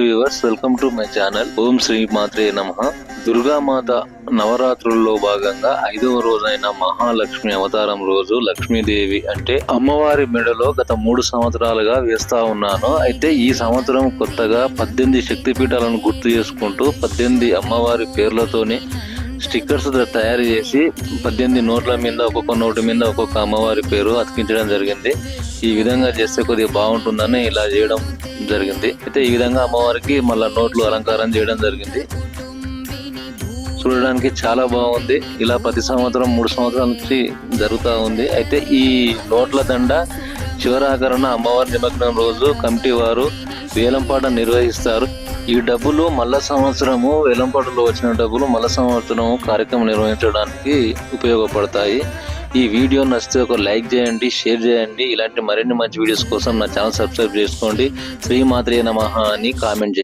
Viewers, welcome to my channel. ఓం శ్రీ మాత్రే నమః. దుర్గామాత నవరాత్రుల్లో భాగంగా 5వ రోజైన మహాలక్ష్మి అవతారం రోజు లక్ష్మీదేవి అంటే అమ్మవారి మెడలో గత 3 సంవత్సరాలుగా వేస్తా ఉన్నాను. అయితే ఈ సంవత్సరం కొత్తగా 18 శక్తిపీఠాలను గుర్తు చేసుకుంటూ 18 అమ్మవారి పేర్లతోని స్టిక్కర్స్ తయారు చేసి 18 నోట్ల మీద ఒక్కొక్క నోటు మీద ఒక్కొక్క అమ్మవారి పేరు అతికించడం జరిగింది. ఈ విధంగా చేస్తే కొద్దిగా బాగుంటుందని ఇలా చేయడం జరిగింది. అయితే ఈ విధంగా అమ్మవారికి మళ్ళా నోట్లు అలంకారం చేయడం జరిగింది. చూడడానికి చాలా బాగుంది. ఇలా ప్రతి సంవత్సరం 3 సంవత్సరాల నుంచి జరుగుతూ ఉంది. అయితే ఈ నోట్ల దండ చివరాకరణ అమ్మవారి నిమగ్నం రోజు కమిటీ వారు వేలంపాట నిర్వహిస్తారు. ఈ డబ్బులు మళ్ళా సంవత్సరము వేలంపాటలో వచ్చిన డబ్బులు మళ్ళా సంవత్సరము కార్యక్రమం నిర్వహించడానికి ఉపయోగపడతాయి. ఈ వీడియో నచ్చితే ఒక లైక్ చేయండి, షేర్ చేయండి. ఇలాంటి మరిన్ని మంచి వీడియోస్ కోసం నా ఛానల్ సబ్స్క్రైబ్ చేసుకోండి. శ్రీ మాత్రే నమః అని కామెంట్ చేయండి.